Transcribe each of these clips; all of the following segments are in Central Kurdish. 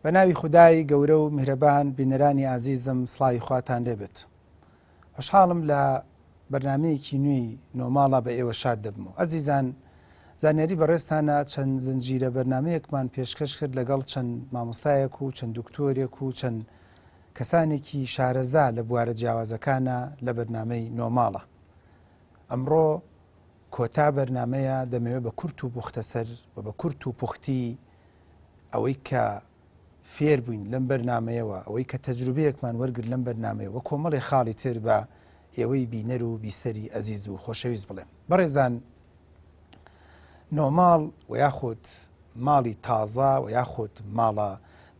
بە ناوی خودای گەورە و میهرەبان بینەرانی ئازیزم سڵاوی خواتان لێبێت. خوشحاڵم لە بەرنمەیەکی نوێی نۆماڵە بە ئێوە شاد دەبمەوە. ئەزیزان، زانیاری بەڕێستانە چەند زنجیرە بەرنمەیەکمان پێشکەش کرد لەگەڵ چەند مامۆستایەک و چەند دکتۆرێک و چەند کەسانێکی شارەزا لە بوارە جیاوازەکانە لە بەرنمەی نۆماڵە. ئەمڕۆ کۆتا بەرنمەیە دەمەوێت بە کورت و پوختەسەر و بە کورت و پوختی ئەوەی کە فێر بووین لەم بەرنمەیەوە، ئەوەی کە تەجروبەیەکمان وەرگرت لەم بەرنمەیە وە کۆمەڵی خاڵی تر بە ئێوەی بینەر و بیسەری ئەزیز و خۆشەویست بڵێم. بەڕێزان، نۆماڵ و یاخود ماڵی تازە و یاخود ماڵە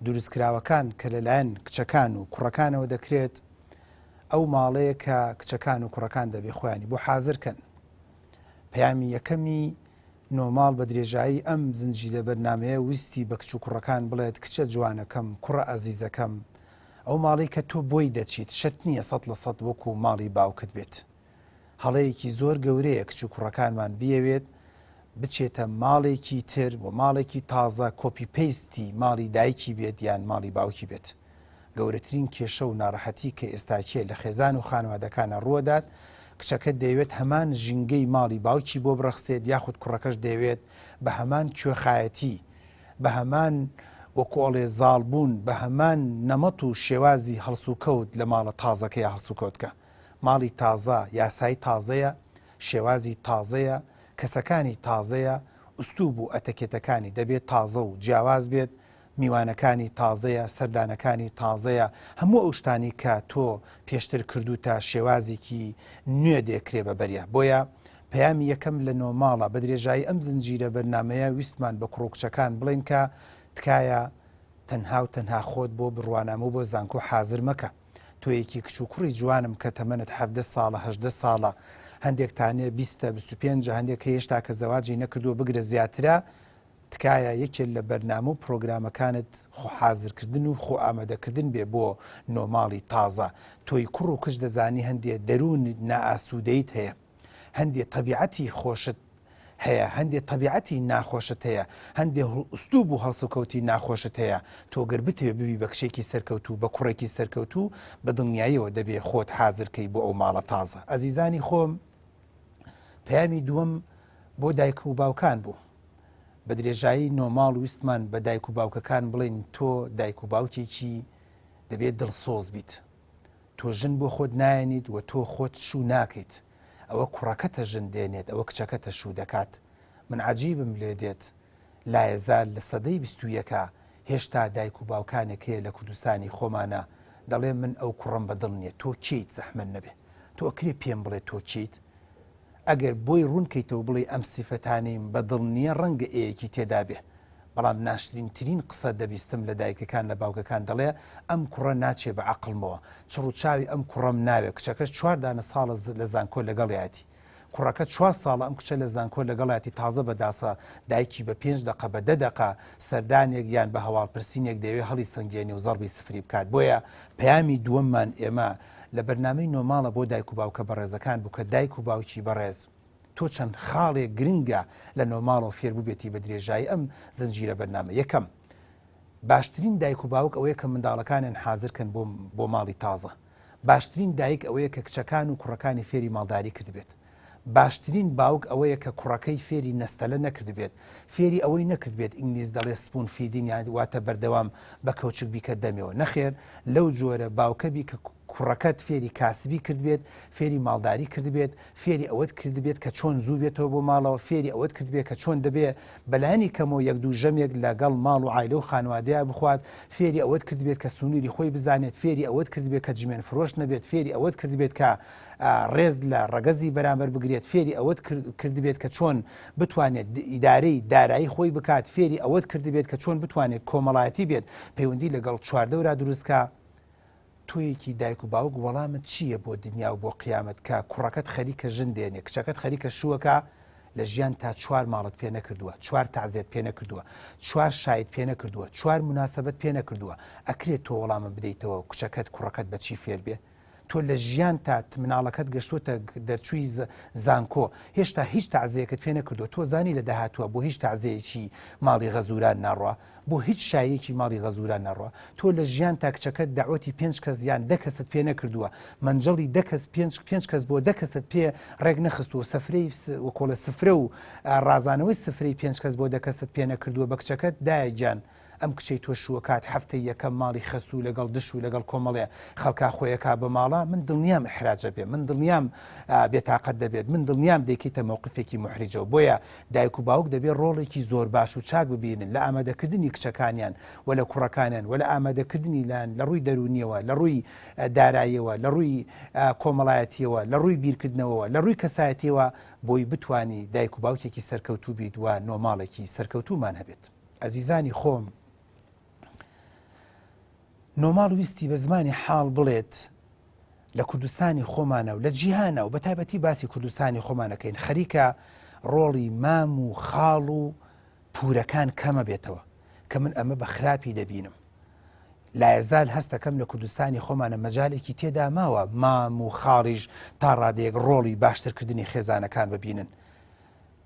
دروستکراوەکان کە لەلایەن کچەکان و کوڕەکانەوە دەکرێت، ئەو ماڵەیە کە کچەکان و کوڕەکان دەبێ خۆیانی بۆ حازرکەن. پەیامی یەکەمی نۆماڵ بە درێژایی ئەم زنجیرە بەرنمەیە ویستی بە کچ و کوڕەکان بڵێت کچە جوانەکەم، کوڕە ئەزیزەکەم، ئەو ماڵی کە تۆ بۆی دەچیت شەرت نییە 100% وەکو ماڵی باوکت بێت. هەڵەیەکی زۆر گەورەیە کچ و کوڕەکانمان بیەوێت بچێتە ماڵێکی تر و ماڵێکی تازە کۆپی پەیستی ماڵی دایکی بێت یان ماڵی باوکی بێت. گەورەترین کێشە و ناڕەحەتی کە ئێستاکیە لە خێزان و خانوادەکانە ڕووەدات، کچەکە دەیەوێت هەمان ژینگەی ماڵی باوکی بۆ بڕەخسێت، یاخود کوڕەکەش دەیەوێت بە هەمان کوێخایەتی، بە هەمان وەکۆڵێ زاڵبوون، بە هەمان نەمەت و شێوازی هەڵسوکەوت لە ماڵە تازەکەی هەڵسوکەوتکە. ماڵی تازە یاسای تازەیە، شێوازی تازەیە، کەسەکانی تازەیە، ئوستوب و ئەتەکێتەکانی دەبێت تازە و جیاواز بێت، میوانەکانی تازەیە، سەردانەکانی تازەیە، هەموو ئەو شتانی کە تۆ پێشتر کردوتە شێوازێکی نوێ دێکرێ بەبەریە. بۆیە پەیامی یەکەم لە نۆماڵە بە درێژایی ئەم زنجیرە بەرنمەیە ویستمان بە کوڕکچەکان بڵین کە تکایە تەنها و تەنها خۆت بۆ بڕوانامە و بۆ زانکۆ حازر مەکە. تۆ یەکی کچ و کوڕی جوانم کە تەمەنت 17 ساڵە 18 ساڵە، هەندێکتانێ 20-25، هەندێک هێشتا کە زەواجی نەکردووە بگرە زیاترە، تکایە یەکێک لە بەرنامە و پرۆگرامەکانت خۆ حازرکردن و خۆ ئامادەکردن بێ بۆ نۆماڵی تازە. تۆی کوڕ و کچ دەزانی هەندێک دەروون نائاسوودەیت هەیە، هەندێک تەبیعەتی خۆشت هەیە، هەندێک تەبیعەتی ناخۆشت هەیە، هەندێک ئوستوب و هەڵسوکەوتی ناخۆشت هەیە. تۆ گەر بتەوێ ببی بە کشێکی سەرکەوتوو، بە کوڕێکی سەرکەوتوو، بە دڵنیاییەوە دەبێ خۆت حازرکەی بۆ ئەو ماڵە تازە. ئەزیزانی خۆم، پەیامی دووەم بۆ دایک و باوکان بوو. بە درێژایی نۆماڵ ویستمان بە دایک و باوکەکان بڵین تۆ دایک و باوکێکی دەبێت دڵسۆز بیت. تۆ ژن بۆ خۆت نایەنیت و تۆ خۆت شوو ناکەیت. ئەوە کوڕەکەتە ژن دێنێت، ئەوە کچەکەتە شوو دەکات. من عەجیبم لێ دێت لایەزار لە سەدەی 21 هێشتا دایک و باوکانێک هەیە لە کوردستانی خۆمانە دەڵێ من ئەو کوڕم بەدڵ نییە. تۆ کیت زەحمەت نەبێ، تۆ ئەکرێ پێم بڵێ تۆ کیت. ئەگەر بۆی ڕوونکەیتەوە بڵێ ئەم سیفەتانەیم بەدڵ نییە، ڕەنگە ئەیەکی تێدا بێ. بەڵام ناشرینترین قسە دەبیستم لە دایکەکان لە باوکەکان دەڵێ ئەم کوڕە ناچێ بە عەقڵمەوە، چڕوچاوی ئەم کوڕەم ناوێ. کچەکەش 4 دانە ساڵە لە زانکۆ لەگەڵیاتی، کوڕەکە 4 ساڵە ئەم کچە لە زانکۆ لەگەڵاتی تازە بەداسە دایکی بە 5 دقە بە 10 دقە سەردانێک یان بە هەواڵپرسینێک دەوێت هەڵی سنگێنی و زەڕبی سفری بکات. بۆیە پەیامی دووەممان ئێمە لە بەرنامەی نۆماڵە بۆ دایک و باوکە بەڕێزەکان بوو کە دایک و باوکی بەڕێز تۆ چەند خاڵێک گرنگە لە نۆماڵەوە فێر بووبێتی بە درێژایی ئەم زنجیرە بەرنامە. یەکەم، باشترین دایک و باوک ئەوەیە کە منداڵەکانیان حازرکەن بۆ ماڵی تازە. باشترین دایک ئەوەیە کە کچەکان و کوڕەکانی فێری ماڵداری کرد بێت. باشترین باوک ئەوەیە کە کوڕەکەی فێری نەستەلە نەکرد بێت، فێری ئەوەی نەکرد بێت ئینگلیز دەڵێ سپون فیدین یان واتە بەردەوام بە کەوچک بیکە دەمەوە. نەخێر، لەو جۆرە باوکە بی کە کوڕەکەت فێری کاسبی کرد بێت، فێری ماڵداری کرد بێت، فێری ئەوەت کرد بێت کە چۆن زوو بێتەوە بۆ ماڵەوە، فێری ئەوەت کرد بێت کە چۆن دەبێ بەلایانی کەمەوە یەک دوو ژەمێک لەگەڵ ماڵ و عایلە و خانوادەیە بخوات، فێری ئەوەت کرد بێت کە سنووری خۆی بزانێت، فێری ئەوەت کرد بێت کە جمێن فرۆش نەبێت، فێری ئەوەت کرد بێت کە ڕێز لە ڕەگەزی بەرامبەر بگرێت، فێری ئەوەت کرد بێت کە چۆن بتوانێت ئیدارەی دارایی خۆی بکات، فێری ئەوەت کرد بێت کە چۆن بتوانێت کۆمەڵایەتی بێت، پەیوەندی لەگەڵ چواردەورا دروستکە. تۆیەکی دایک و باوک وەڵامت چییە بۆ دنیا و بۆ قیامەت کە کوڕەکەت خەریکە ژن دێنێ، کچەکەت خەریکە شووەکە، لە ژیان تا 4 ماڵت پێ نەکردووە، 4 تازیێت پێ نەکردووە، 4 شاید پێ نەکردووە، 4 مناسبەت پێ نەکردووە. ئەکرێت تۆ وەڵامە بدەیتەوە کچەکەت کوڕەکەت بەچی فێر بێ؟ تۆ لە ژیان تا مناڵەکەت گەشتوتە دەرچووی زانکۆ هێشتا هیچ تەعزیەکەت پێ نەکردو تۆ زانی لە داهاتووە بۆ هیچ تەعزیەکی ماڵی غەزوران ناڕوا بۆ هیچ شایەکی ماڵی غەزوران ناڕوا تۆ لە ژیان تا کچەکەت داوەتی 5 کەس یان 10 کەست پێ نەکردووە منجڵی 10 کەس 5 کەس بۆ 10 کەست پێ ڕێک نەخستووە سەفرەی وەکۆڵە سفرە و ڕازانەوەی سفرەی 5 کەس بۆ 10 کەست پێ نەکردووە بە کچەکەت دایگیان ئەم کچەی تۆ شووەکات هەفتەی یەکەم ماڵی خەسوو لەگەڵ دش و لەگەڵ کۆمەڵێ خەڵکا خۆیەکا بە ماڵە من دڵنیام احراجە بێ من دڵنیام بێتاقەت دەبێت من دڵنیام دەیکەیتە مووقفێکی محریجەوە بۆیە دایک و باوک دەبێت ڕۆڵێکی زۆر باش و چاک ببینن لە ئامادەکردنی کچەکانیان و لە کوڕەکانیان و لە ئامادەکردنی لایەن لە ڕووی دەرونیەوە لە ڕووی داراییەوە لە ڕووی کۆمەڵایەتیەوە لە ڕووی بیرکردنەوەەوە لە ڕووی کەسایەتیەوە بۆی بتانی دایک و باوکێکی سەرکەوتوو بیت و نۆماڵێکی سەرکەوتومان هەبێت ئەزیزانی خۆم نۆماڵ ویستی بە زمانی حاڵ بڵێت لە کوردستانی خۆمانە و لە جیهانە و بە تایبەتی باسی کوردستانی خۆمانەکەین خەریکە ڕۆڵی مام و خاڵ و پورەکان کەمە بێتەوە کە من ئەمە بە خراپی دەبینم لایەزال هەستەکەم لە کوردستانی خۆمانە مەجالێکی تێدا ماوە مام و خاڵیش تا ڕادەیەک ڕۆڵی باشترکردنی خێزانەکان ببینن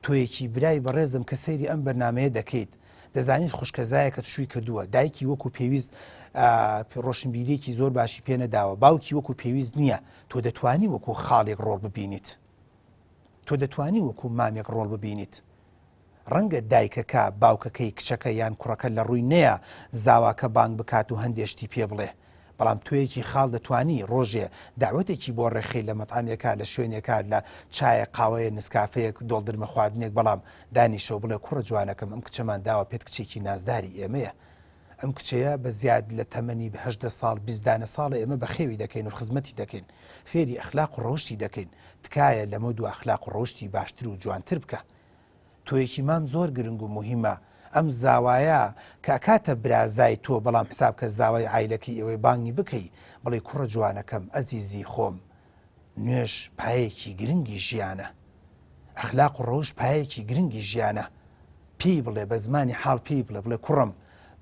تۆیەکی برای بەڕێزم کە سەیری ئەم بەرنامەیە دەکەیت دەزانیت خوشکەزایەکەت شووی کردووە دایکی وەکو پێویست ڕۆشنبیریەکی زۆر باشی پێ نەداوە باوکی وەکو پێویست نییە تۆ دەتوانی وەکو خاڵێک ڕۆڵ ببینیت تۆ دەتوانی وەکو مامێک ڕۆڵ ببینیت ڕەنگە دایکەکە باوکەکەی کچەکە یان کوڕەکە لە ڕووی نەیە زاواکە بانگ بکات و هەندێشتی پێ بڵێ بەڵام توەیەکی خاڵ دەتوانی ڕۆژێ داوەتێکی بۆ ڕێخی لە مەتعامێکە لە شوێنێکە لە چایە قاوەیە نسکافەیەک دڵدرمە خواردنێک بەڵام دانیشەوە بڵێ کوڕە جوانەکەم ئەم کچەمان داوە پێت کچێکی نازداری ئێمەیە ئەم کچەیە بە زیاد لە تەمەنی 18 ساڵ 20 ساڵە ئێمە بە خێوی دەکەین و خزمەتی دەکەین فێری ئەخلاق و ڕۆشتی دەکەین تکایە لەمە دوو ئەخلاق و ڕۆشتی باشتر و جوانتر بکە تۆیەکی مام زۆر گرنگ و مهمە ئەم زاوایە کە کاتە برازای تۆ بەڵام حساب کە زاوای عیلەکەی ئەوەی بانگی بکەی بڵێ کوڕە جوانەکەم ئەزیزی خۆم نوێش پایەکی گرنگی ژیانە ئەخلاق و ڕۆژ پایەکی گرنگی ژیانە پێی بڵێ بە زمانی حاڵ پێی بڵێ کوڕم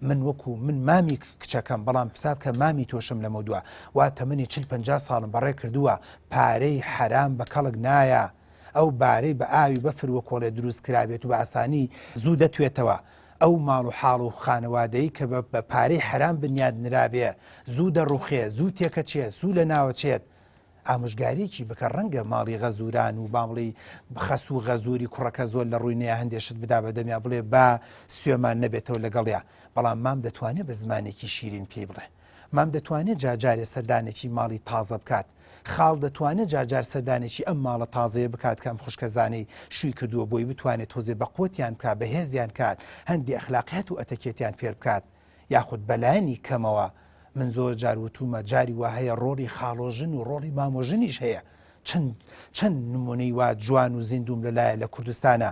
من وەکو من مامی کچەکەم بەڵام حساب کە مامی تۆشم لەمە دووە واتە منی 40-50 ساڵم بەڕێ کردووە پارەی حرام بە کەڵک نایە ئەو بارەی بە ئاوی بەفر وە کۆڵێ دروست کرابێت و بە ئاسانی زوو دەتوێتەوە ئەو ماڵ و حاڵ و خانەوادەی کە بە پارەی حرام بنیاد نرابێ زوو دەڕوخێ زوو تێکە چێت زوو لە ناوە چێت ئامۆژگارێکی بکە ڕەنگە ماڵی غەزوران و باڵی خەس و غەزوری کوڕەکە زۆر لە ڕووی نەیە هەندێشت بدا بەدەمیا بڵێ با سوێمان نەبێتەوە لەگەڵیا بەڵام مام دەتوانێت بە زمانێکی شیرین پێی بڵێ مام دەتوانێت جاجارێ سەردانێکی ماڵی تازە بکات خاڵ دەتوانێت جاجار سەردانێکی ئەم ماڵە تازەیە بکات کەم خوشکەزانەی شووی کردووە بۆی بتوانێت تۆزێ بە قوتیان بکات بەهێزیان کات هەندی ئەخلاقیات و ئەتەکێتیان فێر بکات یاخود بەلایەنی کەمەوە من زۆر جار وتومە جاری وا هەیە ڕۆڵی خاڵۆژن و ڕۆڵی مامۆژنیش هەیە چەند نمونەی وا جوان و زیندوم لەلایە لە کوردستانە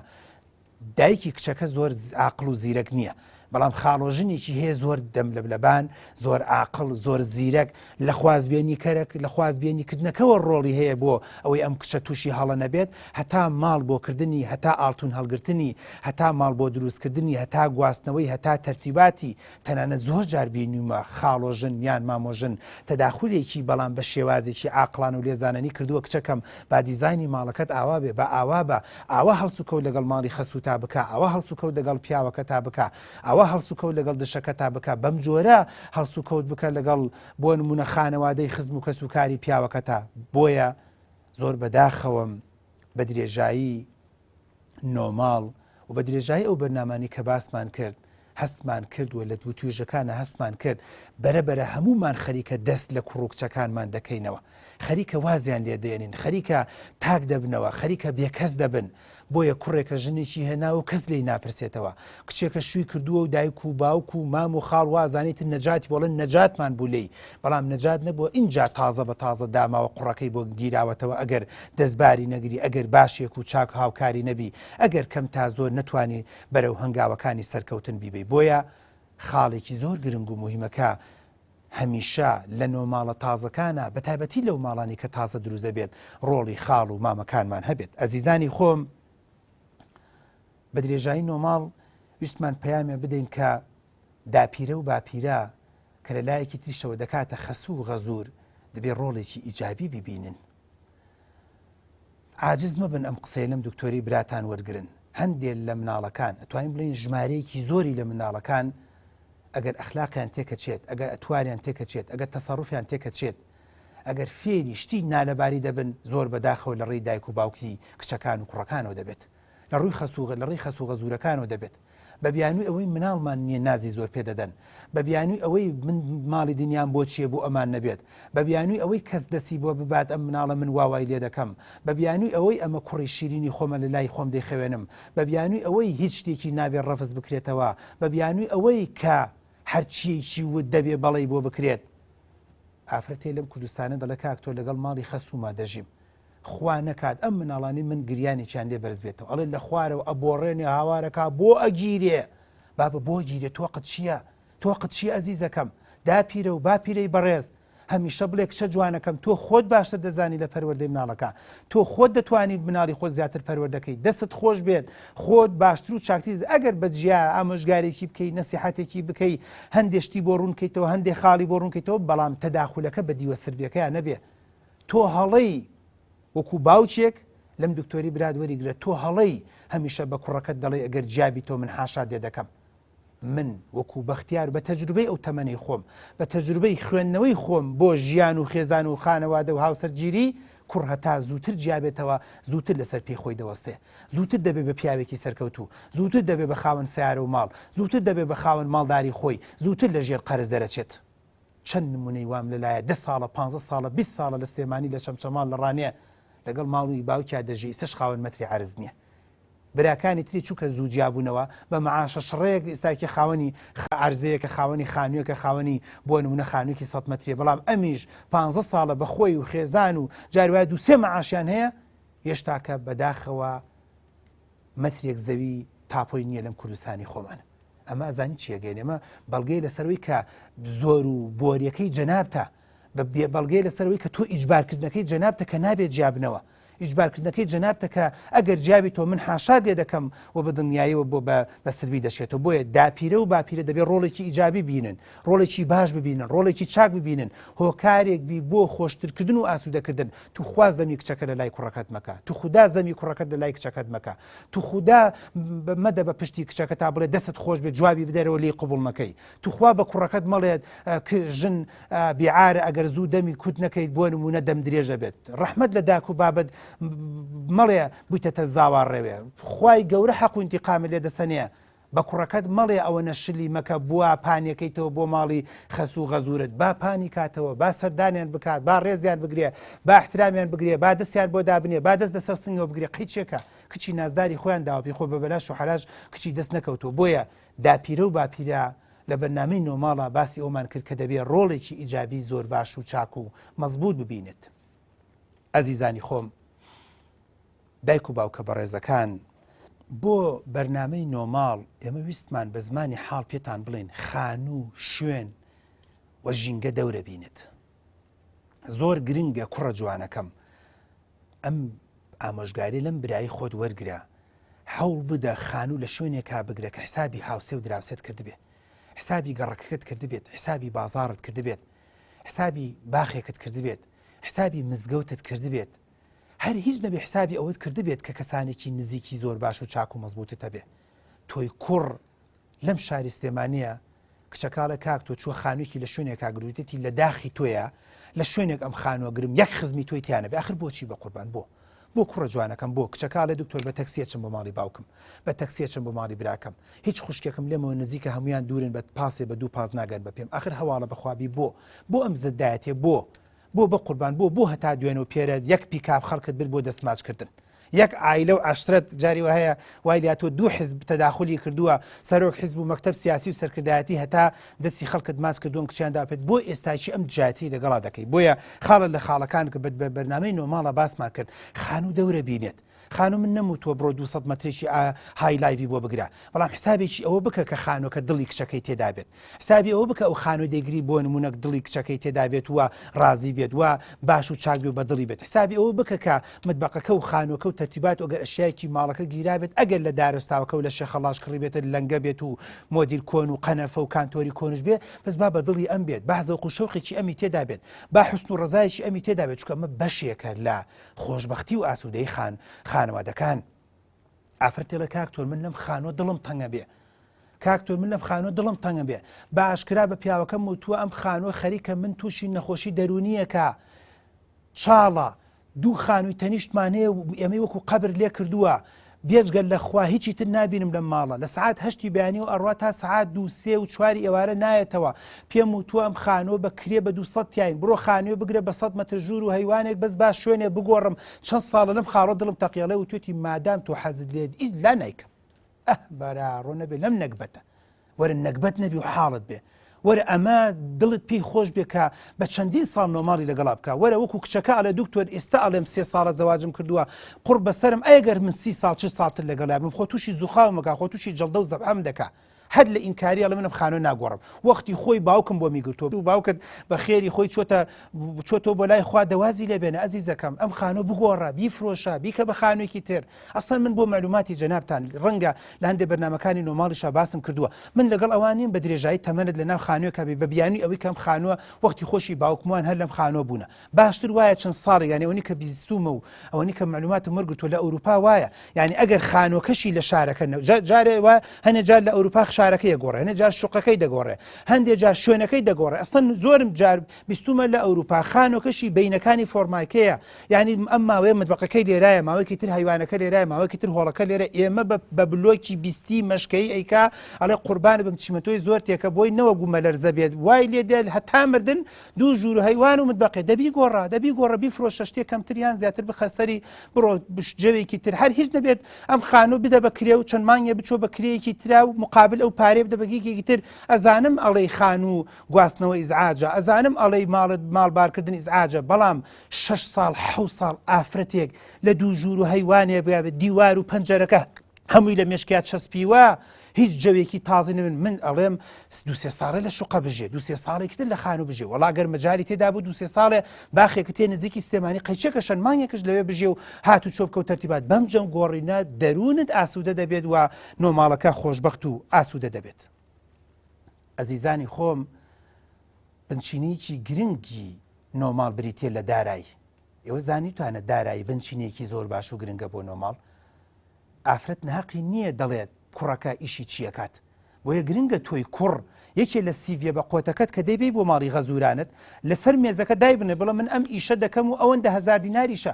دایکی کچەکە زۆر عاقڵ و زیرەک نییە بەڵام خاڵۆژنێکی هەیە زۆر دەم لە لەبان زۆر عاقڵ زۆر زیرەک لە خوازبێنی کەرەک لە خوازبێنیکردنەکەەوە ڕۆڵی هەیە بۆ ئەوەی ئەم کچە تووشی هەڵە نەبێت هەتا ماڵ بۆکردنی هەتا ئاڵتون هەڵگرتنی هەتا ماڵ بۆ دروستکردنی هەتا گواستنەوەی هەتا تەرتیباتی تەنانە زۆر جار بینیمە خاڵۆژن یان مامۆژن تەداخولێکی بەڵام بە شێوازێکی عاقڵان و لێزانانی کردووە کچەکەم با دیزایانی ماڵەکەت ئاوا بێ بە ئاوا بە ئاوا هەڵسوکەوت لەگەڵ ماڵی خەسوو تا بکە ئەوە هەڵسوکەوت لەگەڵ پیاوەکە تا بکە ئەوە هەڵسوکەوت لەگەڵ دشەکە تا بکە بەم جۆرە هەڵسوکەوت بکە لەگەڵ بۆ نمونە خانەوادەی خزم و کەسوکاری پیاوەکە تا بۆیە زۆر بەداخەوەم بە درێژایی نۆماڵ و بە درێژایی ئەو بەرنامانی کە باسمان کرد هەستمان کرد و لە دوو توێژەکانە هەستمان کرد بەرەبەرە هەمومان خەریکە دەست لە کوڕوکچەکانمان دەکەینەوە خەریکە وازیان لێ دێنین خەریکە تاک دەبنەوە خەریکە بێکەس دەبن بۆیە کوڕێکە ژنێکی هێنا و کەس لێی ناپرسێتەوە کچێکە شووی کردووە و دایک و باوک و مام و خاڵ وازانیت نەجاتی بۆڵێن نەجاتمان بوو لێی بەڵام نەجات نەبووە اینجا تازە بە تازە داماوە قوڕەکەی بۆ گیراوەتەوە ئەگەر دەستباری نەگری ئەگەر باشێک و چاک هاوکاری نەبی ئەگەر کەم تا زۆر نەتوانی بەرەو هەنگاوەکانی سەرکەوتن بیبێ بۆیە خاڵێکی زۆر گرنگ و موهیمەکە هەمیشە لە نۆماڵە تازەکانە بە تایبەتی لەو ماڵانی کە تازە دروست دەبێت ڕۆڵی خاڵ و مامەکانمان هەبێت ئەزیزانی خۆم بە درێژایی نۆماڵ ویستمان پەیامێ بدەین کە داپیرە و باپیرە کە لە لایەکی تریشەوە دەکاتە خەسوو و غەزوور دەبێت ڕۆڵێکی ئیجابی ببینن. عاجز مەبن ئەم قسەی لەم دکتۆری براتان وەرگرن. هەندێک لە مناڵەکان ئەتوانین بڵین ژمارەیەکی زۆری لە مناڵەکان ئەگەر ئەخلاقیان تێکەچێت، ئەگەر ئەتواریان تێکەچێت، ئەگەر تەسەڕوفیان تێکەچێت، ئەگەر فێری شتی نالەباری دەبن زۆر بەداخەوە لە ڕێی دایک و باوکی کچەکان و کوڕەکانەوە دەبێت، لە ڕووی خەسوغە زوورەکانەوە دەبێت. بە بیانووی ئەوەی مناڵمان نییە نازی زۆر پێدەدەن، بە بیانووی ئەوەی من ماڵی دنیام بۆ چیە بۆ ئەمان نەبێت، بە بیانووی ئەوەی کەس دەسی بۆ ببات ئەم مناڵە من واوای لێ دەکەم، بە بیانووی ئەوەی ئەمە کوڕی شیرینی خۆمە لە لای خۆم دەیخەوێنم، بە بیانووی ئەوەی هیچ شتێکی نابێت ڕەفز بکرێتەوە، بە بیانووی ئەوەی کە هەرچیەکی ود دەبێ بەڵێ بۆ بکرێت. ئافرەتێ لەم کوردستانە دەڵێ کاکتۆ لەگەڵ ماڵی خەسووما دەژیم، خوا نەکات ئەم مناڵانی من گریانێکیان لێ بەرز بێتەوە، ئەڵێ لە خوارەوە ئەبۆڕێنێ هاوارەکە بۆ ئەگیرێ، بابە بۆ گیرێ، تۆقت چییە؟ تۆقت چیە ئەزیزەکەم؟ داپیرە و باپیرەی بەڕێز، هەمیشە بڵێ کچە جوانەکەم تۆ خۆت باشتر دەزانی لە پەروەردەی مناڵەکە، تۆ خۆت دەتوانیت مناڵی خۆت زیاتر پەروەردەکەی، دەست خۆش بێت، خۆت باشتر و چاکتیز ئەگەر بەجیا ئامۆژگارێکی بکەی، نەسیحەتێکی بکەی، هەندێشتی بۆ ڕوونکەیتەوە، هەندێک خاڵی بۆ ڕوونکەیتەوە، بەڵام تەداخولەکە بە دیوە سربیەکەیان نەبێ. تۆ هەڵەی وەکو باوچێک لەم دکتۆری براد وەریگرە، تۆ هەڵەی هەمیشە بە کوڕەکەت دەڵێ ئەگەر جیابی تۆ من حاشا دێ دەکەم. من وەکو بەختیار بە تەجروبەی ئەو تەمەنەی خۆم، بە تەجروبەی خوێندنەوەی خۆم بۆ ژیان و خێزان و خانەوادە و هاوسەرگیری، کوڕ هەتا زووتر جیابێتەوە، زووتر لەسەر پێی خۆی دەوەستێ، زووتر دەبێت بە پیاوێکی سەرکەوتوو، زووتر دەبێت بە خاوەن سیارە و ماڵ، زووتر دەبێت بە خاوەن ماڵداری خۆی، زووتر لە ژێر قەرز دەرەچێت. چەند نمونەی وام لەلایە 10 ساڵە 15 ساڵە 20 ساڵە لە سلێمانی لە چەمچەمان لە ڕانێ لەگەڵ ماڵوی باوکیا دەژی سەش خاوەن مەتری عەرز نییە. براکانی تری چووکە زوو جیابوونەوە بە مەعاشە شڕەیەک ئێستاکە خاوەنی عەرزەیەکە، خاوەنی خانوویەکە، خاوەنی بۆ نمونە خانوویەکی 100 مەتریە، بەڵام ئەمیش 15 ساڵە بە خۆی و خێزان و جاروای دووسێ مەعاشیان هەیە، هێشتاکە بەداخەوە مەترێک زەوی تاپۆی نییە لەم کوردستانی خۆمانە. ئەمە ئەزانی چیەگەین؟ ئەمە بەڵگەی لەسەرەوەی کە زۆر و بۆریەکەی جەنابتە، بەڵگەی لەسەرەوەی کە تۆ ئیجبارکردنەکەی جەنابتە کە نابێت جیابنەوە، ئیجبارکردنەکەی جەنابتە کە ئەگەر جیابی تۆ من حاشا لێ دەکەم و بە دڵنیاییەوە بۆ بە سربی دەشێتەوە. بۆیە داپیرە و باپیرە دەبێت ڕۆڵێکی ئیجابی بینن، ڕۆڵێکی باش ببینن، ڕۆڵێکی چاک ببینن، هۆکارێک بی بۆ خۆشترکردن و ئاسوودەکردن. تو خوا زەمی کچەکە لە لای کوڕەکەت مەکە، تو خوددا زەمی کوڕەکەت لە لای کچەکەت مەکە، تو خوددا مەدە بە پشتی کچەکە تا بڵێ دەست خۆش بێت جوابی بدەرەوە لی قبول مەکەی، تو خوا بە کوڕەکەت مەڵێت ژن بیعارە ئەگەر زوو دەمی کوت نەکەیت بۆ نمونە دەم درێژە بێت، ڕەحمەت لە داک و بابەت مەڵێ بوویتەتە زاوار ڕێوێ، خوای گەورە حەق و ئینتیقامی لێ دەسەنێ، بە کوڕەکەت مەڵێ ئەوە نەشلی مەکە بووە پانیەکەیتەوە بۆ ماڵی خەسوو غەزورت، با پانی کاتەوە، با سەردانیان بکات، با ڕێزیان بگرێ، با احترامیان بگرێ، با دەستیان بۆ دابنێ، با دەست لەسەر سنگەوە بگرێ. قیچێکە کچی نازداری خۆیان داوە خۆ بە بەلاش و حەلاج کچی دەست نەکەوتەوە. بۆیە داپیرە و باپیرە لە بەرنامەی نۆماڵە باسی ئەومان کرد کە دەبێت ڕۆڵێکی ئیجابی زۆر باش و چاک و مەزبوط ببینێت. ئەزیزانی خۆم، دایک و باوکە بەڕێزەکان، بۆ بەرنامەی نۆماڵ ئێمە ویستمان بە زمانی حاڵ پێتان بڵێن خانوو، شوێن و ژینگە دەورە بینێت. زۆر گرنگە کوڕە جوانەکەم ئەم ئامۆژگاری لەم برایی خۆت وەرگرە، هەوڵ بدە خانوو لە شوێنێکا بگرە کە حسابی هاوسێ و دراوسێت کردبێت، حسابی گەڕەکەت کردبێت، حسابی بازاڕت کردبێت، حسابی باخێکت کردبێت، حسابی مزگەوتت کردبێت، هەر هیچ نەبێ حسابی ئەوەت کردبێت کە کەسانێکی نزیکی زۆر باش و چاک و مەزبوطت هەبێ. تۆی کوڕ لەم شاری سلێمانیە کچەکاڵە کاک تۆ چووە خانوویەکی لە شوێنێکا گروتێتی لە داخی تۆیە، لە شوێنێک ئەم خانووە گرم یەک خزمی تۆی تیانە بێ. ئاخر بۆچی بە قوربان بۆ کوڕە جوانەکەم، بۆ کچەکاڵە دکتۆر بە تەکسیەچم بۆ ماڵی باوکم، بە تەکسیەچم بۆ ماڵی براکەم، هیچ خوشکێکم لێمەوە نزیکە هەمویان دوورن بە پاسێ بە دوو پاس ناگەن بە پێم. ئاخر هەواڵە بەخوابی بۆ ئەم زەدایەتێ بۆ بە قوربان بۆ هەتا دوێنەوە پێرە یەک پیکاپ خەڵکت برد بۆ دەستماچکردن، یەک ئایلە و عەشرەت جاری وە هەیە وای لاتۆ دوو حیزب تەداخلی کردووە، سەرۆک حیزب و مەکتەب سیاسی و سەرکردایەتی هەتا دەستی خەڵکت ماچ کردوون کچیان داپێت. بۆ ئێستاکی ئەم جاتی لەگەڵا دەکەی. بۆیە خاڵە لە خاڵەکان کە بە بەرنامەی نۆماڵە باسمان کرد خانوو دەورە بینێت، خانوو من نەموتووە بڕۆ 200 مەترێکی های لایڤی بۆ بگرە، بەڵام حسابێکی ئەوە بکە کە خانۆکە دڵی کچەکەی تێدا بێت، حسابی ئەوە بکە ئەو خانۆ دەیگری بۆ نمونەک دڵی کچەکەی تێدا بێت وە ڕازی بێت وە باش و چاک بێ بە دڵی بێت، حسابی ئەوە بکە کە متبەقەکە و خانۆکە و تەرتیبات ئەگەر ئەشیایەکی ماڵەکە گیرا بێت ئەگەر لە دارستاوەکە و لە شێخەڵاش کڕی بێتە لەنگە بێت و مۆدیل کۆن و قەنەفە و کانتۆری کۆنش بێ بەس با بە دڵی ئەم بێت با زەوق و شەوقێکی ئەمی تێدا بێت با حوسن و ڕزایەکی ئەمی تێدا بێت چونکە ئەمە بەشێکە لە خۆشبەختی و ئاسوودەی خانەوادەکان. ئافرەتێڵە کاکتۆر من لەم خانۆ دڵم تەنگە بێ، کاکتۆر من لەم خانۆ دڵم تەنگە بێ، با ئاشکرا بە پیاوەکەم وتووە ئەم خانۆ خەریکە من تووشی نەخۆشی دەرونیەکە چاڵە دوو خانووی تەنیشتمان هەیە و ئێمەی وەکو قەبر لێ کردووە بێجگەل لە خوا هیچی تر نابینم لەم ماڵە لە سعات هەشتی بەیانی و ئەڕوا تا سعات 2 3 و 4 ئێوارە نایەتەوە پێم وتووە ئەم خانۆ بە کرێ بە 200 تیاین بڕۆ خانوێ بگرە بە 100 مەتر ژوور و هەیوانێک بەس باش شوێنێ بگۆڕم چەند ساڵە لەم خاڕۆ دڵم تەقیەڵێ و توێتی مادام تۆ حەزت لێت ئیت لا نایکەم بەراڕۆ نەبێ لەم نەکبەتە وەرە نەکبەت نەبی و حاڵت بێ وەرە ئەمە دڵت پێی خۆش بێ کە بە چەندین ساڵ نۆماڵی لەگەڵا بکە وەرە وەکو کچەکە ئەڵێ دوکتۆر ئێستا ئەڵێم 3 ساڵە زەواجم کردووە قوڕ بەسەرم ئەگەر من 30 ساڵ 40 ساڵتر لەگەڵا بم خۆ تووشی زوخاو مەکا خۆ تووشی جەڵدە و زەبعەم دەکا هەر لە ئینکاری ئەڵێ منم خانۆ ناگۆڕم وەختی خۆی باوکم بۆ میگرتووە و باوکت بە خێری خۆی چۆتۆ بۆ لای خوا دەوازی لێبێنە ئەزیزەکەم ئەم خانۆ بگۆڕە بیفرۆشە بیکە بە خانوویەکی تر ئەسڵ من بۆ معلوماتی جەنابتان ڕەنگە لە هەندێک بەرنامەکانی نۆماڵیشا باسم کردووە من لەگەڵ ئەوانیم بە درێژایی تەمەنت لە ناو خانوویەکە بێ بە بیانی ئەوەی کەم خانووە وەختی خۆشی باوکمان هەر لەم خانۆ بوونە باشتر وایە چەند ساڵی یانی ئەوەی کە بیستومە و ئەوەی کە معلوماتم وەرگرتووە لە ئەوروپا وایە یعنی ئەگەر خانۆکەشی لە شارەکە جارێ وە هەنێ جار لە ئەوروپا شارەکەی گۆڕێ جار شوقەکەی دەگۆڕێ هەندێک جار شوێنەکەی دەگۆڕێ ئەستن زۆرم جار بیستومە لە ئەوروپا خانۆکەشی بینەکانی فۆرماکەیە یعنی ئەم ماوەیە متبەقەکەی لێرایە ماوەیەکی تر هەیوانەکە لێرایە ماوەیەکی تر هۆڵەکە لێرە ئێمە بە بلۆکی بیستی مەشکەی ئەیکا ئەڵێ قوربانە بم چیمەتۆی زۆر تێکە بۆی نەوە بوومە لەرزە بێت وای لێ دێت هەتا مردن دوو ژوور هەیوان و متبەقێ دەبی گۆڕە بیفرۆشە شتێک کەمتریان زیاتر بخەسەری بڕۆ جەوێکی تر هەر هیچ نەبێت ئەم خانۆ بدە بە کرێ و چەند مانگێ بچۆ بە کرێیەکی ترا و مقابل ئەو پارێ بدە بەگیێکی تر ئەزانم ئەڵێ خانوو گواستنەوە ئیزعاجە ئەزانم ئەڵێ ماڵبارکردن ئیزعاجە بەڵام 6 ساڵ 7 ساڵ ئافرەتێک لە دوو ژوور و هەیوانێ بێت دیوار و پەنجەرەکە هەمووی لە مێشکات چەسپیوە هیچ جەوێکی تازی من ئەڵێم 2 ساڵە لە شوقە بژێ 2 ساڵێکی تر لە خانوو بژێ وەڵاگەر مەجاری تێدا بوو 2 ساڵێ باخێکە تێ نزیکی سلێمانی قەیچەکە شەنمانێکش لەوێ بژێ و هاتو چۆ بکە و تەرتیبات بەم جەنگ گۆڕینە دەروونت ئاسوودە دەبێت و نۆماڵەکە خۆشبەخت و ئاسوودە دەبێت. ئەزیزانی خۆم بنچینەیەکی گرنگی نۆماڵ بریتێ لە دارایی ئێوە زانیتوانە دارایی بنچینەیەکی زۆر باش و گرنگە بۆ نۆماڵ ئافرەت ناقی نییە دەڵێت کوڕەکە ئیشی چیەکات بۆیە گرنگە تۆی کوڕ یەکێ لە سیڤە بە قۆتەکەت کە دەیبێ بۆ ماڵی غەزورانت لەسەر مێزەکە دای بنێ بڵێ من ئەم ئیشە دەکەم و ئەوەندە 1000 دیناریشە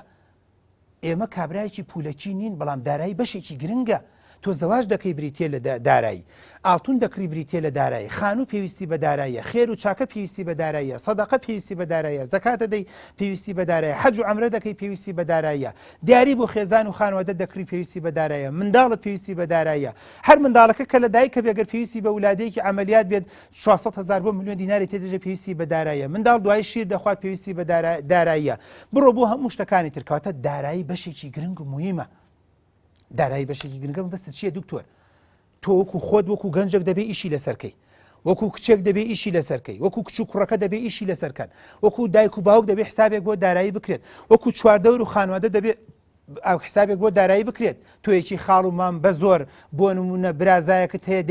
ئێمە کابرایەکی پولەکی نین بەڵام دارایی بەشێکی گرنگە تۆ زەواج دەکەی بریتێ لە دارایی ئاڵتون دەکری بریتێ لە دارایی خانوو پێویستی بە داراییە خێر و چاکە پێویستی بە داراییە سەدەقە پێویستی بە داراییە زەکاتە دەی پێویستی بە دارایە حەج و عەمرە دەکەی پێویستی بە داراییە دیاری بۆ خێزان و خانوادە دەکری پێویستی بە دارایە منداڵت پێویستی بە دارایە هەر منداڵەکە کە لە دایکە بێگەر پێویستی بە وولادەیەکی عەمەلیات بێت 600,000 بۆ ملیۆن دیناری تێدەژێ پێویستی بە دارایە منداڵ دوای شیر دەخوات پێویستی بە داراییە بڕۆ بۆ هەموو شتەکانی ترکاتە دارایی بەشێکی گرنگ و مهمە دارایی بەشێکی گرنگە بەستە چییە دکتۆر تۆ وەکو خۆت وەکو گەنجێک دەبێ ئیشی لەسەرکەی وەکو کچێک دەبێ ئیشی لەسەرکەی وەکو کچ و کوڕەکە دەبێ ئیشی لەسەرکەن وەکو دایک و باوک دەبێ حسابێک بۆ دارایی بکرێت وەکو چواردەور و خانوادە دەبێ ئەو حسابێک بۆ دارایی بکرێت تۆ یەکی خاڵ و مام بە زۆر بۆ نمونە برازایەکت هەیە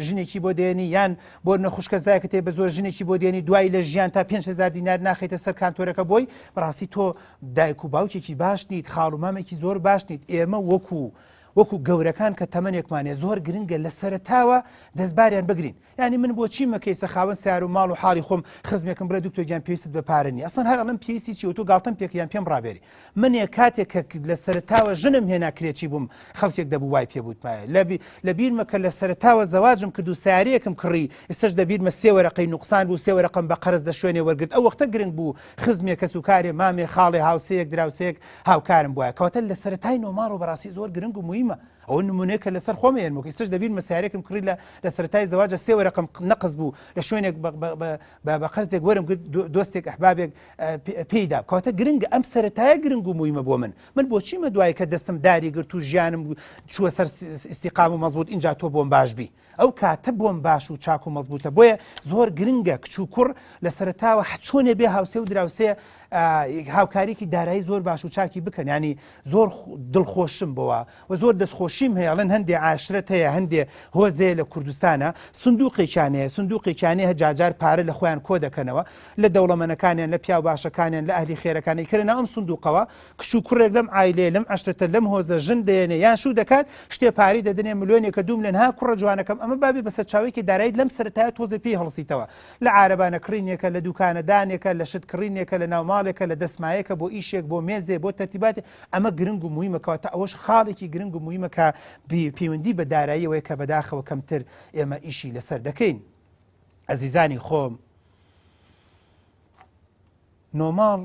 ژنێکی بۆ دێنی یان بۆ نەخوشکەزایەکت هەیە بە زۆر ژنێکی بۆ دێنی دوای لە ژیان تا 5,000 دینار ناخیتە سەر کانتۆرەکە بۆی بەڕاستی تۆ دایک و باوکێکی باش نیت خاڵ و مامێکی زۆر باش نیت ئێمە وەکو گەورەکان کە تەمەنێکمانێ زۆر گرنگە لە سەرتاوە دەستباریان بگرین ینی من بۆچی مەکەی سەخاوەن سیار و ماڵ و حاڵی خۆم خزمێکم برە دکتۆر پێویست بە پارەنی ئەسڵەن هەر ئەڵم پێویستی چی و تۆ گاڵتەم پێکیان پێم ڕابێری منێ کاتێک کە لە سەرتاوە ژنم هێنا کرێکی بووم خەڵکێک دەبوو وای پێ بووتمایە لە بیرمە کە لە سەرتاوە زەواجم کرد و سیارەیەکم کڕی ئێستش دەبیرمە 3 وەرەقەی نوقسان بوو 3 وەرەقەم بە قەرز دە شوێنێ وەرگرت ئەو وەختە گرنگ بوو خزمێک کەس و کارێ مامێ خاڵێ هاوسەیەک دراوسەیەک هاوکارم بووە کەواتە لە سەرتای نۆماڵ و بەڕاستی زۆر گرنگ و مهمە ئەو نمونەیەکە لەسەر خۆمە هێنمەوە ئێستش دەبین مەسیارێکم کڕی لە سەرەتای زەواجە 3 وەرەقم نەقز بوو لە شوێنێک بە قەرزێک وەرم دۆستێک ئەحبابێک پێیدا کەواتە گرنگە ئەم سەرەتایە گرنگ و مویمە بۆ من بۆچی مە دوای کە دەستم داری گرت و ژیانم چووە سەر ئیستیقام و مەزبوط اینجا تۆ بۆم باش بی ئەو کاتە بۆم باش و چاک و مەزبوطە بۆیە زۆر گرنگە کچ و کوڕ لە سەرەتاوە چۆنێ بێ هاوسێ و دراوسێ هاوکاریکی دارایی زۆر باش و چاکی بکەن ینی زۆر دڵخۆشم بەوە و زۆر دەستخۆشیم هەیەڵەن هەندێک عاشرەت هەیە هەندێک هۆزێ لە کوردستانە سندوقێکیانەیە هەجاجار پارە لە خۆیان کۆ دەکەنەوە لە دەوڵەمەنەکانیان لە پیاو باشەکانیان لە ئەهلی خێرەکانی کردن ئەم سندوقەوە کچ و کوڕێک لەم عایلێ لەم عشرەتە لەم هۆزە ژن دێنێ یان شوو دەکات شتێ پاری دەدنێ ملیۆنێکە دوم لەنها کوڕە جوانەکەم ئەمە بابی بەسەر چاوێکی دارایی لەم سەرەتایە تۆزە پێی هەڵسیتەوە لە عارەبانە کڕینێکە لە دوکانەدانێکە لە شت کڕینێکە لە ناوماڵێکە لە دەسمایەکە بۆ ئیشێک بۆ مێزێ بۆ تەرتیباتی ئەمە گرنگ و مویمەکەواتە ئەوەش خاڵێکی گرنگ و مویمەکە پەیوەندی بە داراییەوەی کە بەداخەوە کەمتر ئێمە ئیشی لەسەر دەکەین. ئەزیزانی خۆم نۆماڵ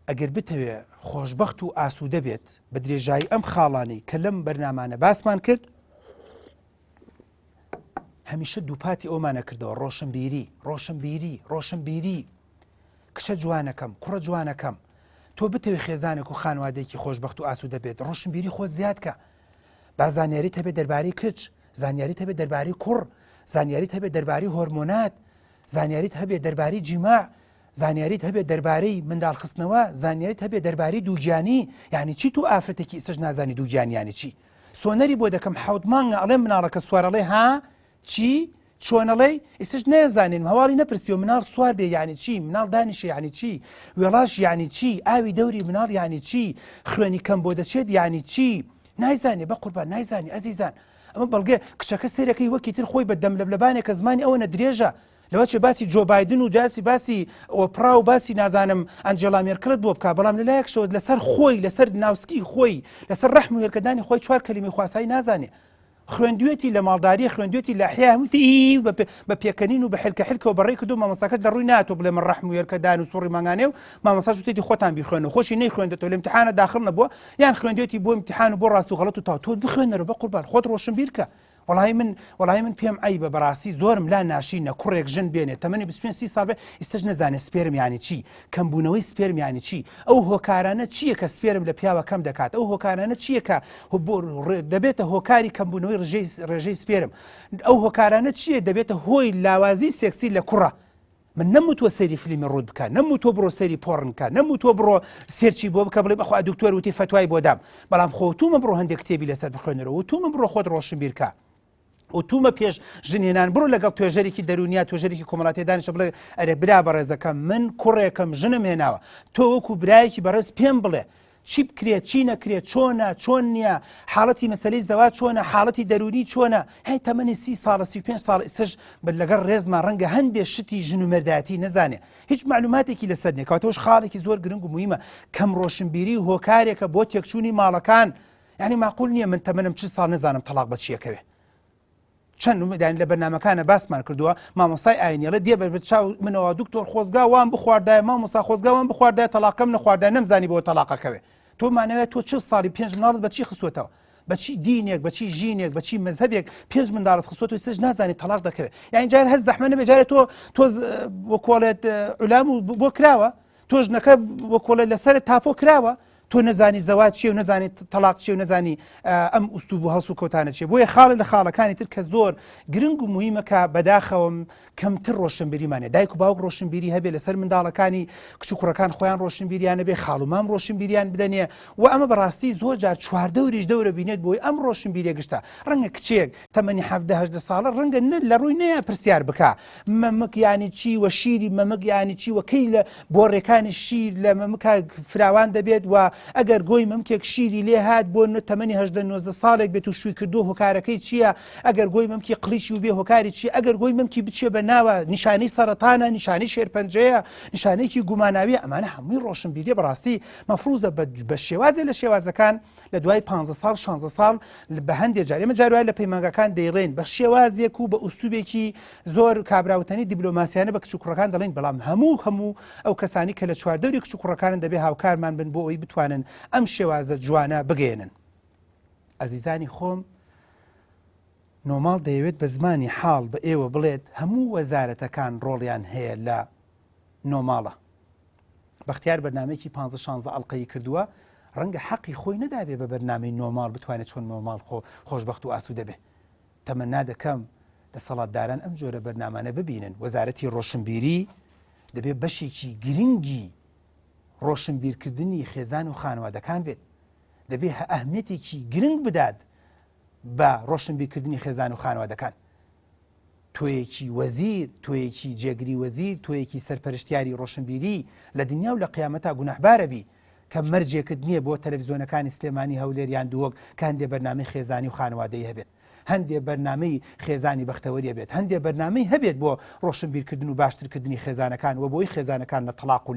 ئەگەر بتەوێ خۆشبەخت و ئاسوودە بێت بە درێژایی ئەم خاڵانەی کە لەم بەرنامانە باسمان کرد هەمیشە دووپاتی ئەومانە کردەوە ڕۆشنبیری کشە جوانەکەم کوڕە جوانەکەم تۆ بتەوێ خێزانێک و خانوادەیەکی خۆشبەخت و ئاسوودە بێت ڕۆشنبیری خۆت زیاد کە با زانیاریت هەبێت دەربارەی کچ زانیاریت هەبێت دەربارەی کوڕ زانیاریت هەبێت دەربارەی هۆرمۆنات زانیاریت هەبێت دەربارەی جیماع زانیاریت هەبێت دەربارەی منداڵخستنەوە زانیاریت هەبێت دەربارەی دووگیانی یعنی چی تو ئافرەتێکی ئێستش نازانی دووگیانیانی چی سۆنەری بۆ دەکەم حەوت مانگە ئەڵێ مناڵەکە سوارەڵێ ها چی چۆنەڵێ ئێستش نەزانین هەواڵی نەپرسیەوە مناڵ سوار بێ یعنی چی مناڵ دانیشە یعنی چی وێڵاش یعنی چی ئاوی دەوری مناڵ یعنی چی خوێنی کەم بۆ دەچێت یعنی چی نایزانێ بە قوربان نایزانی ئەزیزان ئەمە بەڵگێ کچەکە سێرەکەی وەکی تر خۆی بە دەم لە لەبانێکە زمانی ئەوەنە درێژە لەوە چێ باسی جۆ بایدن و باسی ئۆپرا و باسی نازانم ئەنجێلا مێرکلت بۆ بکە بەڵام لەلایەکشەوە لەسەر خۆی لەسەر ناوسکی خۆی لەسەر ڕەحم و هێرکەدانی خۆی 4 کەلیمەی خواسایی نازانێ خوێندوێتی لە ماڵداری خوێندوێتی لە حیا هەمووی بە پێکەنین و بە حلکە و بەڕێ کردو مامۆستاکە دەڕووی ناتۆ بڵێ من ڕەحم و هێرکەدان و سوڕی مانگانێ و مامۆستاش وتێتی خۆتان بیخوێنەوە خۆشی نەیخوێندێتەوە لە امتحانە داخل نەبووە یان خوێندوێتی بۆ امتحان و بۆ ڕاست و غەڵەت و تاو تۆ بخوێنەرەوە بە قوربان خۆت ڕۆشنبیر کە وەڵای من پێم عیبە بەڕاستی زۆرم لا ناشینە کوڕێک ژن بێنێت تەمەنی 25 ساڵ بێ ئێستش نەزانێت سپێرم یانی چی کەمبوونەوەی سپێرم یانی چی ئەو هۆکارانە چییە کە سپێرم لە پیاوە کەم دەکات ئەو هۆکارانە چییە کە دەبێتە هۆکاری کەمبوونەوەی ڕێژەی سپێرم ئەو هۆکارانە چییە دەبێتە هۆی لاوازی سێکسی لە کوڕە من نەموتوە سەیری فیلمی ڕوود بکە نەموتوە بڕۆ سەیری پۆڕن کە نەموتوە بڕۆ سێرچی بۆ بکە بڵێ بەخوا دکتۆر وتی فەتوای بۆ دام بەڵام خۆتومە بڕۆ هەندێک کتێبی لەسەر بخوێنەرەوە وتومە بڕۆ خۆت ڕۆشنبیر کە وتومە پێش ژنێنان بڕۆ لەگەڵ توێژەرێکی دەرونیا توێژەرێکی کۆمەڵاتی دانیشە بڵێ ئەرێ برا بەڕێزەکەم من کوڕێکم ژنم هێناوە تۆ وەکو برایەکی بەڕێز پێم بڵێ چی بکرێت چی نەکرێت چۆن نییە حاڵەتی مەسەلەی زەواج چۆنە حاڵەتی دەرونی چۆنە هەی تەمەنی 30 ساڵە 35 ساڵ ئێستش لەگەڵ ڕێزمان ڕەنگە هەندێک شتی ژن و مەردایەتی نەزانێ هیچ معلوماتێکی لەسەر نیە کەواتەوەش خاڵێکی زۆر گرنگ و موهیمە کەم ڕۆشنبیری و هۆکارێکە بۆ تێکچوونی ماڵەکان یعنی معقول نییە من تەمەنم 40 ساڵ نەزانم تەلاق بە چیەکەوێ چەند لە بەرنامەکانە باسمان کردووە مامۆستای ئاینیەڵە دێ بەر چاو منەوە دکتۆر خۆزگا وان بخواردایە مامۆستا خۆزگا وان بخواردایە تەلاقەم نەخواردای نەمزانی بۆ تەلاقەکەوێ تۆ مانەوێت تۆ 40 ساڵی 5 منداڵت بەچی خستوێتەوە بەچی دینێک بەچی ژینێک بەچی مەزهبێک 5 منداڵت خستوێت و سێش نازانی تەلاق دەکەوێت یعنی جار هەز دەحمە نەبێ جارێت تۆ بۆ کۆڵێت عولام و بۆ کراوە تۆ ژنەکە بۆ کۆڵێت لەسەر تاپۆ کراوە تۆ نەزانی زەواج چیە و نەزانی تەلاق چیە و نەزانی ئەم ئوستوب و هەڵس و کەوتانە چیە بۆیە خاڵە لە خاڵەکانی تر کە زۆر گرنگ و موهیمەکە بەداخەوەم کەمتر ڕۆشنبیریمانێ دایک و باوک ڕۆشنبیری هەبێ لەسەر منداڵەکانی کچ و کوڕەکان خۆیان ڕۆشنبیریان بێ خاڵ و مام ڕۆشنبیریان بدەنێ و ئەمە بەڕاستی زۆر جار چواردەوریش دەورە بینێت بۆی ئەم ڕۆشنبیریە گشتە ڕەنگە کچێک تەمەنی 17 ساڵە ڕەنگە لە ڕووی نەیە پرسیار بکە مەمک یانی چی وە شیری مەمک یانی چی وەکەی لە بۆڕێکانی شیر لە مەمکە فراوان دەبێت و ئەگەر گۆی مەمکێک شیری لێ هات بۆ تەمەنی 19 ساڵێک بێت و شووی کردو هۆکارەکەی چییە ئەگەر گۆی مەمکی قلیشی و بێ هۆکاری چی ئەگەر گۆی مەمکی بچێ بە ناوە نیشانەی سەرەتانە نیشانەی شێرپەنجەیە نیشانەیەکی گوماناویە ئەمانە هەمووی ڕۆشنبیریە بەڕاستی مەفروزە بە شێوازێ لە شێوازەکان لە دوای 15 ساڵ 16 ساڵ بە هەندێک جار ئێمە جاروای لە پەیمانگەکان دەیڕێن بە شێوازێک و بە ئوستوبێکی زۆر کابراوتنی دیبلۆماسیانە بە کچ و کوڕەکان دەڵێن بەڵام هەموو ئەو کەسانی کە لە چواردەوری کچ و کوڕەکانن دەبێ هاوکارمان بن بۆ ئەوەی بتوانن ئەم شێوازە جوانە بگەێنن. ئەزیزانی خۆم نۆماڵ دەیەوێت بە زمانی حاڵ بە ئێوە بڵێت هەموو وەزارەتەکان ڕۆڵیان هەیە لە نۆماڵە. بەختیار بەرنامەیەکی 15-16 ئەڵلقەی کردووە، ڕەنگە حەقی خۆی نەدابێ بە بەرنامەی نۆماڵ بتوانێت چۆن نۆماڵ خۆشبەخت و ئاسوودە بێ. تەمەنا دەکەم دەسەڵاتداران ئەم جۆرە بەرنامانە ببینن. وەزارەتی ڕۆشنبیری دەبێت بەشێکی گرنگی ڕۆشنبیرکردنی خێزان و خانوادەکان بێت. دەبێت ئەهمیەتێکی گرنگ بدات بە ڕۆشنبیرکردنی خێزان و خانوادەکان. تۆیەکی وەزیر، تۆیەکی جێگری وەزیر، تۆیەکی سەرپەرشتیاری ڕۆشنبیری لە دنیا و لە قیامەتا گونەحبارە بی کە مەرجێکت نییە بۆ تەلەڤیزۆنەکانی سلێمانی هەولێریان دووەک کە هەندێ بەرنامەی خێزانی و خانوادەی هەبێت، هەندێ بەرنامەی خێزانی بەختەوەریە بێت، هەندێ بەرنامەی هەبێت بۆ ڕۆشنبیرکردن و باشترکردنی خێزانەکان و بۆی خێزانەکان لە تەلاق و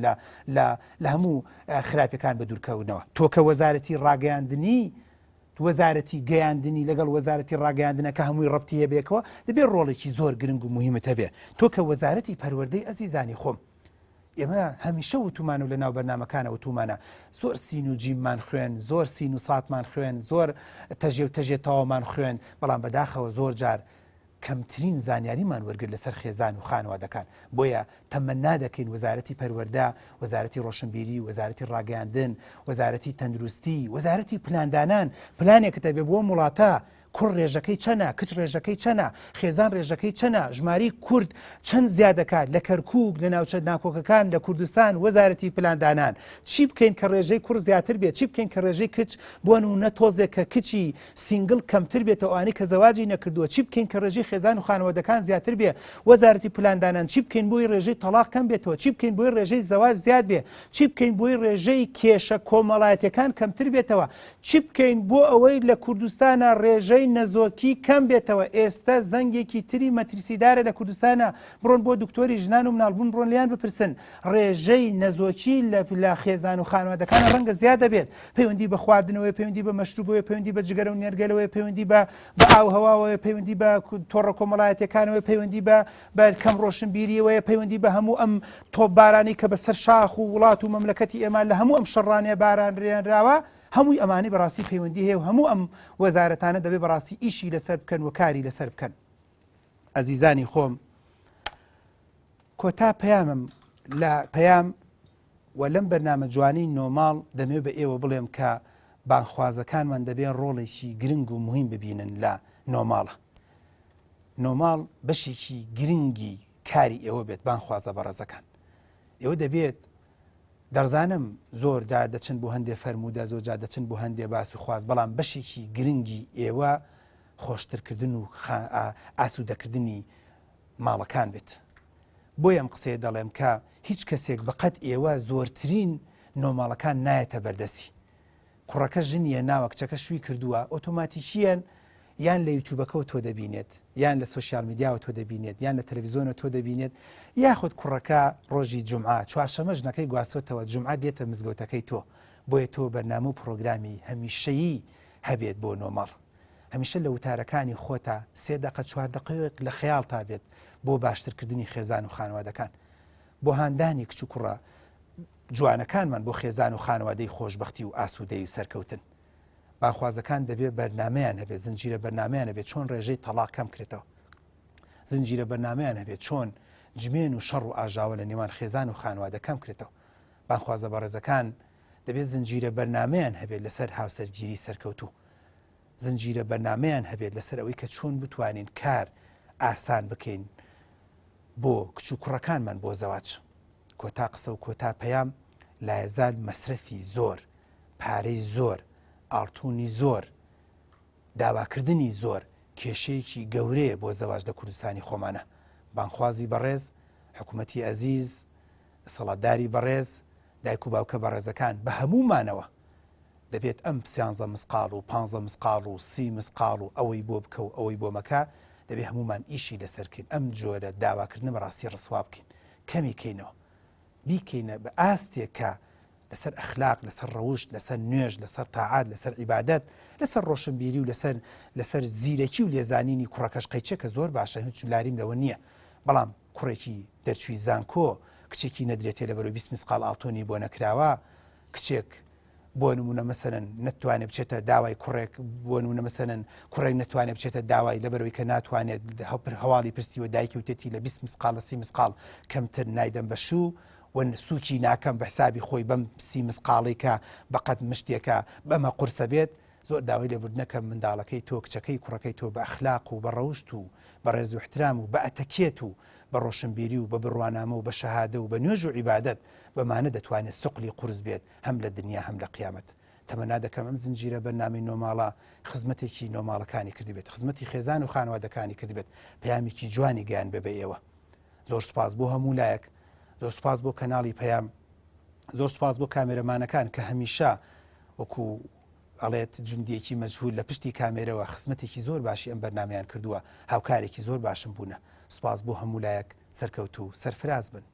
لە هەموو خراپەکان بە دوورکەونەوە. تۆ کە وەزارەتی ڕاگەیاندنی وەزارەتی گەیاندنی لەگەڵ وەزارەتی ڕاگەیاندنە کە هەمووی ڕەبتی هەبێکەوە دەبێت ڕۆڵێکی زۆر گرنگ و مهمت هەبێ. تۆ کە وەزارەتی پەروەردەی ئەزیزانی خۆم، ئێمە هەمیشە وتومان و لە ناو بەرنامەکانە وتومانە زۆر سین و جیممان خوێن، زۆر سین و ساتمان خوێن، زۆر تەژێ و تەژێتەوەمان خوێن، بەڵام بەداخەوە زۆر جار کەمترین زانیاریمان وەرگر لەسەر خێزان و خانوادەکان. بۆیە تەمەنا دەکەین وەزارەتی پەروەردە، وەزارەتی ڕۆشنبیری، وەزارەتی ڕاگەیاندن، وەزارەتی تەندروستی، وەزارەتی پلاندانان پلانێکە دەبێت بۆ وڵاتە کوڕ ڕێژەکەی چەنە، کچ ڕێژەکەی چەنە، خێزان ڕێژەکەی چەنە، ژماری کورد چەند زیادەکات لە کەرکووک لە ناوچە ناکۆکەکان لە کوردستان. وەزارەتی پلاندانان چی بکەین کە ڕێژەی کوڕ زیاتر بێت، چی بکەین کە ڕێژەی کچ بۆ نمونە تۆزێک کە کچی سینگڵ کەمتر بێتەوە ئەوانەی کە زەواجی نەکردووە، چی بکەین کە ڕێژەی خێزان و خانوادەکان زیاتر بێ. وەزارەتی پلاندانان چی بکەین بۆی ڕێژەی تەلاق کەم بێتەوە، چی بکەین بۆی ڕێژەی زەواج زیاد بێ، چی بکەین بۆی ڕێژەی کێشە کۆمەڵایەتەکان کەمتر بێتەوە، چی بکەین بۆ ئەوەی لە کوردستانە ڕێژەی نەزۆکی کەم بێتەوە. ئێستا زەنگێکی تری مەترسیدارە لە کوردستانە، بڕۆن بۆ دکتۆری ژنان و مناڵبوون بڕۆن لیان بپرسن. ڕێژەی نەزۆکی لە خێزان و خانوادەکان ڕەنگە زیادە بێت، پەیوەندی بە خواردنەوەی، پەیوەندی بە مەشروبەوەی، پەیوەندی بە جگەرە و نێرگەلەوەی، پەیوەندی بە ئاو هەواوەوەی، پەیوەندی بە تۆڕە کۆمەڵایەتەکانەوەی، پەیوەندی بە کەم ڕۆشنبیریەوەی، پەیوەندی بە هەموو ئەم تۆپبارانی کە بەسەر شاخ و وڵات و مەملەکەتی ئێمە لە هەموو ئەم شەڕانێ باران ڕێنراوە، هەمووی ئەمانی بەڕاستی پەیوەندی هەیە و هەموو ئەم وەزارەتانە دەبێت بەڕاستی ئیشی لەسەر بکەن و کاری لەسەر بکەن. ئەزیزانی خۆم، کۆتا پەیامم لە پەیام و لەم بەرنامە جوانی نۆماڵ دەمێ بە ئێوە بڵێم کە بانخوازەکانمان دەبێت ڕۆڵێکی گرنگ و مهم ببینن لە نۆماڵە. نۆماڵ بەشێکی گرنگی کاری ئێوە بێت بانخوازە بەڕێزەکان. ئێوە دەبێت دەرزانم زۆر جار دەچن بۆ هەندێ فەرموودە، زۆر جار دەچن بۆ هەندێ باس و خواز، بەڵام بەشێکی گرنگی ئێوە خۆشترکردن و ئاسوودەکردنی ماڵەکان بێت. بۆیە ئەم قسەیە دەڵێم کە هیچ کەسێک بەقەت ئێوە زۆرترین نۆماڵەکان نایەتە بەردەسی. کوڕەکە ژنیە ناوە کچەکە شووی کردووە، ئۆتۆماتیکیەن یان لە یوتیوبەکەەوە تۆ دەبینێت، یان لە سوسیال میدیاوە تۆ دەبینێت، یان لە تەلەڤیزۆنە تۆ دەبینێت، یاخود کوڕەکە ڕۆژی جومعە چوارشەمە ژنەکەی گواستۆتەوە، جومعە دێتە مزگەوتەکەی تۆ. بۆیە تۆ بەرنامە و پرۆگرامی هەمیشەیی هەبێت بۆ نۆماڵ. هەمیشە لە وتارەکانی خۆتە 3 دقە 4 دقەیەک لە خەیاڵ تا بێت بۆ باشترکردنی خێزان و خانوادەکان، بۆ هاندانی کچ و کوڕە جوانەکانمان، بۆ خێزان و خانوادەی خۆشبەختی و ئاسوودەی و سەرکەوتن. باخوازەکان دەبێت بەرنمەیان هەبێت، زنجیرە بەرنمەیان هەبێت چۆن ڕێژەی تەلاق کەم کرێتەوە، زنجیرە بەرنمەیان هەبێت چۆن جمێن و شەڕ و ئاژاوە لە نێوان خێزان و خانوادە کەم کرێتەوە. باخوازە بەڕێزەکان دەبێت زنجیرە بەرنمەیان هەبێت لەسەر هاوسەرگیری سەرکەوتوو، زنجیرە بەرنمەیان هەبێت لەسەر ئەوەی کە چۆن بتوانین کار ئاسان بکەین بۆ کچ و کوڕەکانمان بۆ زەواج. کۆتا قسە و کۆتا پەیام لایەزال مەسرەفی زۆر، پارەی زۆر، ئاڵتوونی زۆر، داواکردنی زۆر کێشەیەکی گەورەیە بۆ زەواج لە کوردستانی خۆمانە. بانخوازی بەڕێز، حکوومەتی ئەزیز، سەڵاتداری بەڕێز، دایک و باوکە بەڕێزەکان بە هەمومانەوە دەبێت ئەم 13 مسقال و 15 مسقال و 30 مسقال و ئەوەی بۆ بکە و ئەوەی بۆ مەکە دەبێت هەمومان ئیشی لەسەرکەین. ئەم جۆرە داواکردن بەڕاستی ڕسوا بکەین، کەمی کەینەوە، بیکەینە بە ئاستێک کە لەسەر ئەخلاق، لەسەر ڕەوشت، لەسەر نوێژ، لەسەر تاعات، لەسەر عیبادەت، لەسەر ڕۆشنبیری و لەسەر زیرەکی و لێزانینی کوڕەکەش قەیچێ کە زۆر باشە، هیچ لاریم لەوە نییە، بەڵام کوڕێکی دەرچووی زانکۆ، کچێکی نەدرێتێ لەبەرەوەی 20 مسقال ئاڵتۆنی بۆ نەکراوە، کچێک بۆ نمونە مەسەرەن نتوانێت بچێتە داوای کوڕێک بۆ نمونە مەسەرەن کوڕێک نتوانێت بچێتە داوای لەبەرەوەی کە ناتوانێت هەواڵی پرسیوە دایکی وتێتی لە 20 مسقال لە 30 مسقال کەمتر نایدەم بە شوو و سوچی ناکەم بە حسابی خۆی بەم 30 مسقاڵی کە بەقەت مشتێکە بەمە قورسە بێت زۆر داوای لێبوردنەکە منداڵەکەی تۆ کچەکەی کوڕەکەی تۆ بە ئەخلاق و بە ڕەوشت و بە ڕێز و احترام و بە ئەتەکێت و بە ڕۆشنبیری و بە بڕوانامە و بە شەهادە و بە نوێژ و عیبادەت بەمانە دەتوانێت سوقلی قورس بێت هەم لە دنیا هەم لە قیامەت. تەمەنا دەکەم ئەم زنجیرە بەرنامەی نۆماڵە خزمەتێکی نۆماڵەکانی کردی بێت، خزمەتی خێزان و خانوادەکانی کردی بێت، پەیامێکی جوانی گەیان بێ بە ئێوە. زۆر سوپاس بۆ هەموو لایەک، زۆر سوپاس بۆ کەناڵی پەیام، زۆر سوپاس بۆ کامێرەمانەکان کە هەمیشە وەکو ئەڵێت جوندیەکی مەجهول لە پشتی کامێرەوە خزمەتێکی زۆر باشی ئەم بەرنامەیان کردووە، هاوکارێکی زۆر باشم بوونە. سوپاس بۆ هەموو لایەک، سەرکەوتو و سەرفراز بن.